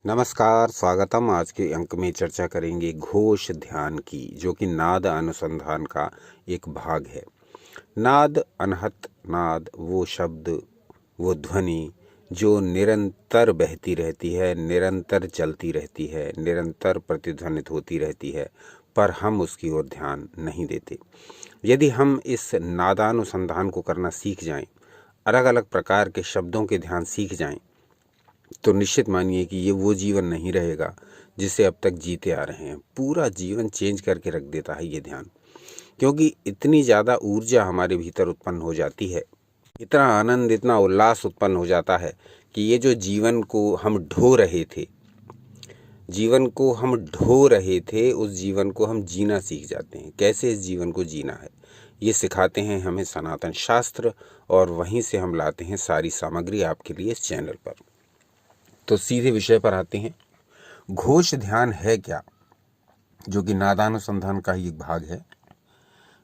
नमस्कार, स्वागतम। आज के अंक में चर्चा करेंगे घोष ध्यान की, जो कि नाद अनुसंधान का एक भाग है। नाद, अनहत नाद, वो शब्द, वो ध्वनि जो निरंतर बहती रहती है, निरंतर चलती रहती है, निरंतर प्रतिध्वनित होती रहती है, पर हम उसकी ओर ध्यान नहीं देते। यदि हम इस नादानुसंधान को करना सीख जाएं, अलग अलग प्रकार के शब्दों के ध्यान सीख जाएं, तो निश्चित मानिए कि ये वो जीवन नहीं रहेगा जिसे अब तक जीते आ रहे हैं। पूरा जीवन चेंज करके रख देता है ये ध्यान, क्योंकि इतनी ज़्यादा ऊर्जा हमारे भीतर उत्पन्न हो जाती है, इतना आनंद, इतना उल्लास उत्पन्न हो जाता है कि ये जो जीवन को हम ढो रहे थे, उस जीवन को हम जीना सीख जाते हैं। कैसे इस जीवन को जीना है, ये सिखाते हैं हमें सनातन शास्त्र, और वहीं से हम लाते हैं सारी सामग्री आपके लिए इस चैनल पर। तो सीधे विषय पर आते हैं। घोष ध्यान है क्या, जो कि नादानुसंधान का ही एक भाग है।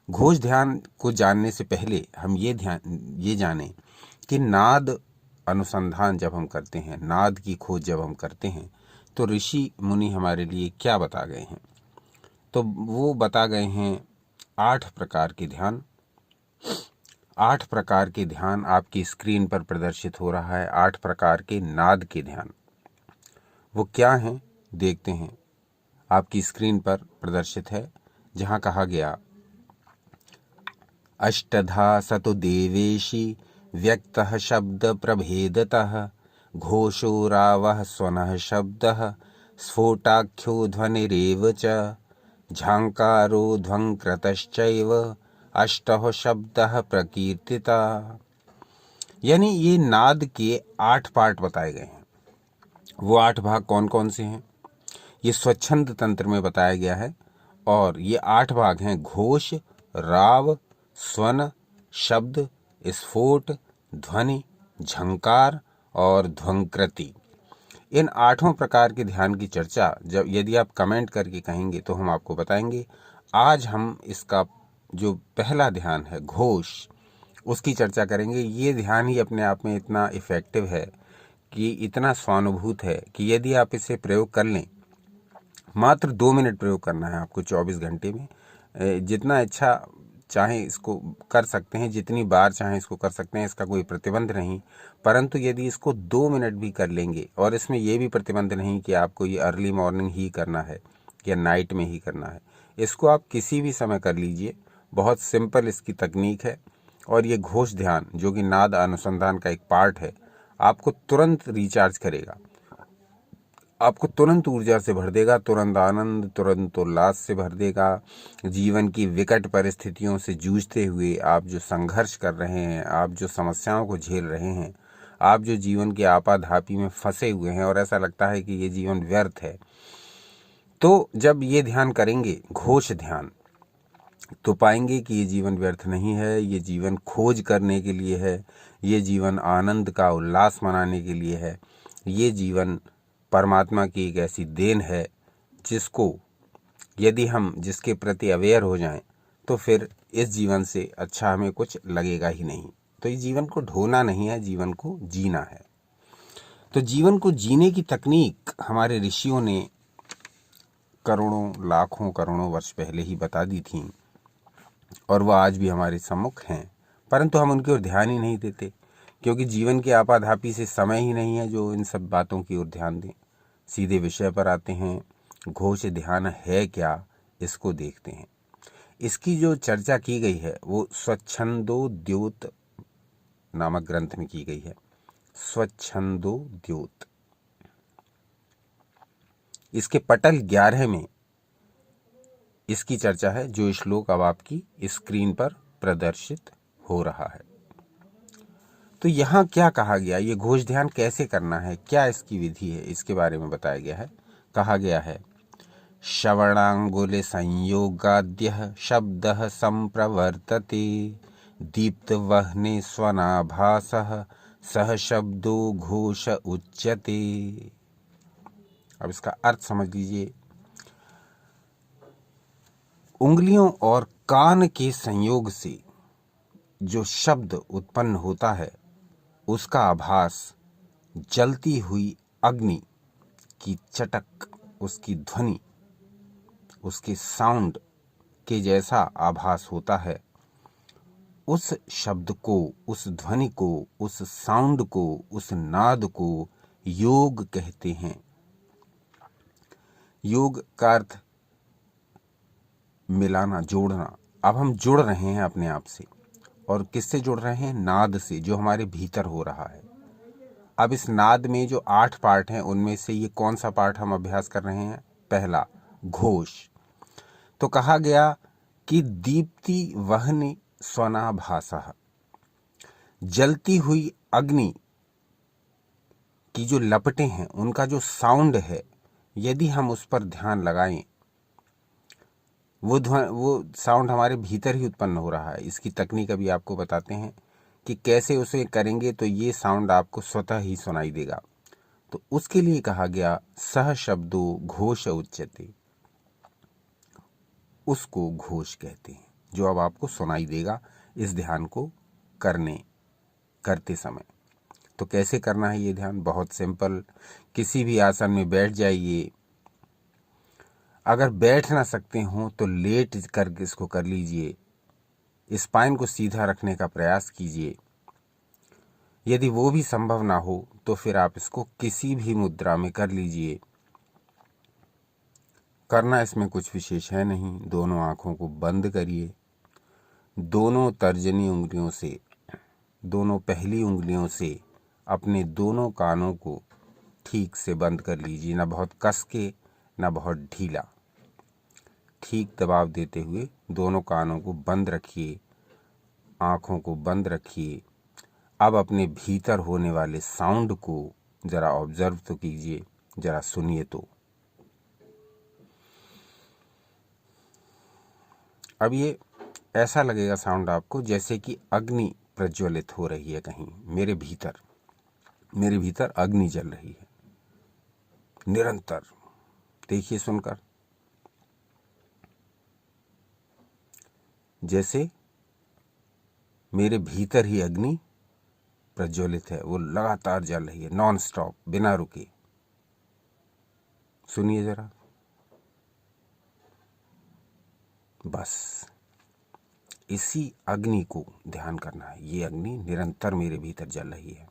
घोष ध्यान को जानने से पहले हम ये जानें कि नाद अनुसंधान जब हम करते हैं, नाद की खोज जब हम करते हैं, तो ऋषि मुनि हमारे लिए क्या बता गए हैं। तो वो बता गए हैं 8 प्रकार के ध्यान। 8 प्रकार के ध्यान आपकी स्क्रीन पर प्रदर्शित हो रहा है। 8 प्रकार के नाद के ध्यान वो क्या हैं, देखते हैं। आपकी स्क्रीन पर प्रदर्शित है, जहां कहा गया, अष्टधा सतु देवेशी व्यक्तः शब्द प्रभेदतः घोषो रावः स्वनः शब्दः स्फोटाख्यो ध्वनिरेव च झांकारो ध्वंकृतश्चैव अष्टः शब्दः प्रकीर्तिता। यानी ये नाद के 8 पार्ट बताए गए हैं। वो 8 भाग कौन कौन से हैं, ये स्वच्छंद तंत्र में बताया गया है। और ये 8 भाग हैं: घोष, राव, स्वन, शब्द, स्फोट, ध्वनि, झंकार और ध्वंकृति। इन 8 प्रकार के ध्यान की चर्चा यदि आप कमेंट करके कहेंगे तो हम आपको बताएंगे। आज हम इसका जो पहला ध्यान है घोष, उसकी चर्चा करेंगे। ये ध्यान ही अपने आप में इतना इफेक्टिव है, कि इतना स्वानुभूत है कि यदि आप इसे प्रयोग कर लें, मात्र 2 मिनट प्रयोग करना है आपको 24 घंटे में। जितना अच्छा चाहें इसको कर सकते हैं, जितनी बार चाहें इसको कर सकते हैं, इसका कोई प्रतिबंध नहीं। परंतु यदि इसको 2 मिनट भी कर लेंगे, और इसमें यह भी प्रतिबंध नहीं कि आपको ये अर्ली मॉर्निंग ही करना है या नाइट में ही करना है, इसको आप किसी भी समय कर लीजिए। बहुत सिंपल इसकी तकनीक है। और ये घोष ध्यान, जो कि नाद अनुसंधान का एक पार्ट है, आपको तुरंत रिचार्ज करेगा, आपको तुरंत ऊर्जा से भर देगा, तुरंत आनंद, तुरंत उल्लास से भर देगा। जीवन की विकट परिस्थितियों से जूझते हुए आप जो संघर्ष कर रहे हैं, आप जो समस्याओं को झेल रहे हैं, आप जो जीवन की आपाधापी में फंसे हुए हैं और ऐसा लगता है कि ये जीवन व्यर्थ है, तो जब ये ध्यान करेंगे, घोष ध्यान, तो पाएंगे कि ये जीवन व्यर्थ नहीं है। ये जीवन खोज करने के लिए है, ये जीवन आनंद का उल्लास मनाने के लिए है। ये जीवन परमात्मा की एक ऐसी देन है जिसको यदि हम जिसके प्रति अवेयर हो जाएं, तो फिर इस जीवन से अच्छा हमें कुछ लगेगा ही नहीं। तो इस जीवन को ढोना नहीं है, जीवन को जीना है। तो जीवन को जीने की तकनीक हमारे ऋषियों ने करोड़ों, लाखों, करोड़ों वर्ष पहले ही बता दी थी, और वह आज भी हमारे सम्मुख हैं। परंतु हम उनकी ओर ध्यान ही नहीं देते, क्योंकि जीवन की आपाधापी से समय ही नहीं है जो इन सब बातों की ओर ध्यान दें। सीधे विषय पर आते हैं। घोष ध्यान है क्या, इसको देखते हैं। इसकी जो चर्चा की गई है वो स्वच्छंदोद्योत नामक ग्रंथ में की गई है। स्वच्छंदोद्योत, इसके पटल 11 में इसकी चर्चा है, जो श्लोक अब आपकी स्क्रीन पर प्रदर्शित हो रहा है। तो यहाँ क्या कहा गया, ये घोष ध्यान कैसे करना है, क्या इसकी विधि है, इसके बारे में बताया गया है। कहा गया है, श्रवणांगुल संयोगाद्य शब्दः संप्रवर्तते दीप्तवह्नि स्वनाभासः सह शब्दो घोष उच्यते। अब इसका अर्थ समझ लीजिए। उंगलियों और कान के संयोग से जो शब्द उत्पन्न होता है, उसका आभास जलती हुई अग्नि उसकी चटक, उसकी ध्वनि, उसके साउंड के जैसा आभास होता है, उस शब्द को, उस ध्वनि को, उस साउंड को, उस नाद को योग कहते हैं। योग का अर्थ मिलाना, जोड़ना। अब हम जुड़ रहे हैं अपने आप से, और किससे जुड़ रहे हैं? नाद से, जो हमारे भीतर हो रहा है। अब इस नाद में जो 8 पार्ट हैं, उनमें से ये कौन सा पार्ट हम अभ्यास कर रहे हैं? पहला, घोष। तो कहा गया कि दीप्ति वहनि स्वनाभासः, जलती हुई अग्नि की जो लपटें हैं, उनका जो साउंड है, यदि हम उस पर ध्यान लगाएं, वो साउंड हमारे भीतर ही उत्पन्न हो रहा है। इसकी तकनीक अभी आपको बताते हैं कि कैसे उसे करेंगे तो ये साउंड आपको स्वतः ही सुनाई देगा। तो उसके लिए कहा गया सह शब्दो घोष उच्यते, उसको घोष कहते हैं, जो अब आपको सुनाई देगा इस ध्यान को करते समय। तो कैसे करना है ये ध्यान? बहुत सिंपल। किसी भी आसन में बैठ जाइए। अगर बैठ ना सकते हो तो लेट कर इसको कर लीजिए। स्पाइन को सीधा रखने का प्रयास कीजिए। यदि वो भी संभव ना हो तो फिर आप इसको किसी भी मुद्रा में कर लीजिए। करना इसमें कुछ विशेष है नहीं। दोनों आंखों को बंद करिए। दोनों तर्जनी उंगलियों से, दोनों पहली उंगलियों से अपने दोनों कानों को ठीक से बंद कर लीजिए। ना बहुत कस के, ना बहुत ढीला। ठीक दबाव देते हुए दोनों कानों को बंद रखिए, आंखों को बंद रखिए। अब अपने भीतर होने वाले साउंड को जरा ऑब्जर्व तो कीजिए, जरा सुनिए। तो अब ये ऐसा लगेगा साउंड आपको जैसे कि अग्नि प्रज्वलित हो रही है कहीं मेरे भीतर अग्नि जल रही है निरंतर। देखिए सुनकर, जैसे मेरे भीतर ही अग्नि प्रज्वलित है, वो लगातार जल रही है, नॉन स्टॉप, बिना रुके। सुनिए जरा। बस इसी अग्नि को ध्यान करना है। ये अग्नि निरंतर मेरे भीतर जल रही है।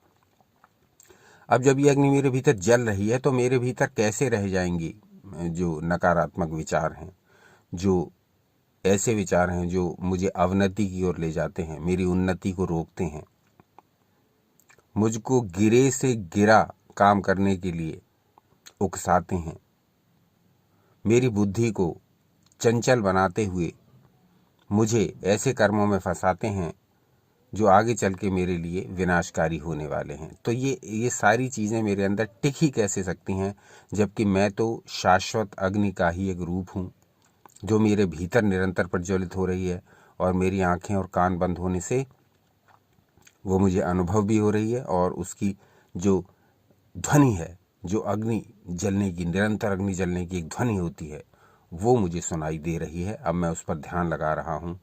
अब जब ये अग्नि मेरे भीतर जल रही है तो मेरे भीतर कैसे रह जाएंगी जो नकारात्मक विचार हैं, जो ऐसे विचार हैं जो मुझे अवनति की ओर ले जाते हैं, मेरी उन्नति को रोकते हैं, मुझको गिरे से गिरा काम करने के लिए उकसाते हैं, मेरी बुद्धि को चंचल बनाते हुए मुझे ऐसे कर्मों में फंसाते हैं जो आगे चल के मेरे लिए विनाशकारी होने वाले हैं। तो ये सारी चीज़ें मेरे अंदर टिक ही कैसे सकती हैं, जबकि मैं तो शाश्वत अग्नि का ही एक रूप हूँ जो मेरे भीतर निरंतर प्रज्वलित हो रही है, और मेरी आंखें और कान बंद होने से वो मुझे अनुभव भी हो रही है, और उसकी जो ध्वनि है, जो अग्नि जलने की, निरंतर अग्नि जलने की एक ध्वनि होती है, वो मुझे सुनाई दे रही है। अब मैं उस पर ध्यान लगा रहा हूँ।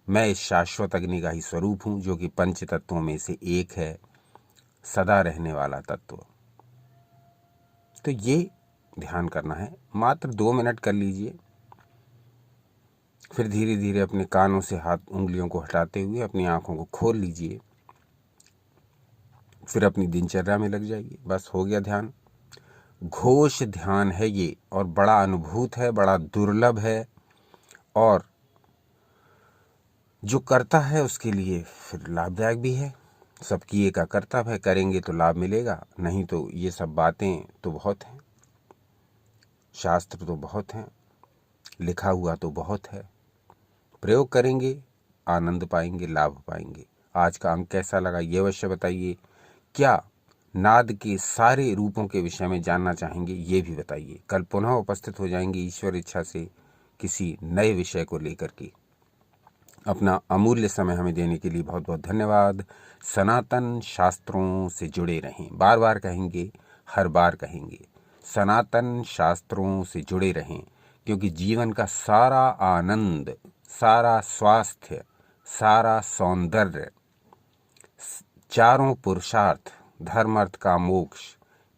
मैं इस शाश्वत अग्नि का ही स्वरूप हूँ, जो कि पंच तत्वों में से एक है, सदा रहने वाला तत्व। तो ये ध्यान करना है। मात्र 2 मिनट कर लीजिए। फिर धीरे धीरे अपने कानों से हाथ उंगलियों को हटाते हुए अपनी आंखों को खोल लीजिए। फिर अपनी दिनचर्या में लग जाइए। बस हो गया ध्यान। घोष ध्यान है ये, और बड़ा अनुभूत है, बड़ा दुर्लभ है, और जो करता है उसके लिए फिर लाभदायक भी है। सबकी एक कर्तव्य है, करेंगे तो लाभ मिलेगा, नहीं तो ये सब बातें तो बहुत हैं, शास्त्र तो बहुत हैं, लिखा हुआ तो बहुत है। प्रयोग करेंगे, आनंद पाएंगे, लाभ पाएंगे। आज का अंक कैसा लगा ये अवश्य बताइए। क्या नाद के सारे रूपों के विषय में जानना चाहेंगे ये भी बताइए। कल पुनः उपस्थित हो जाएंगे ईश्वर इच्छा से किसी नए विषय को लेकर के। अपना अमूल्य समय हमें देने के लिए बहुत बहुत धन्यवाद। सनातन शास्त्रों से जुड़े रहें। बार बार कहेंगे, हर बार कहेंगे, सनातन शास्त्रों से जुड़े रहें, क्योंकि जीवन का सारा आनंद, सारा स्वास्थ्य, सारा सौंदर्य, चारों पुरुषार्थ, धर्म अर्थ का मोक्ष,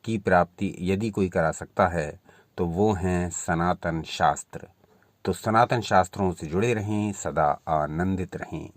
की प्राप्ति यदि कोई करा सकता है तो वो हैं सनातन शास्त्र। तो सनातन शास्त्रों से जुड़े रहें, सदा आनंदित रहें।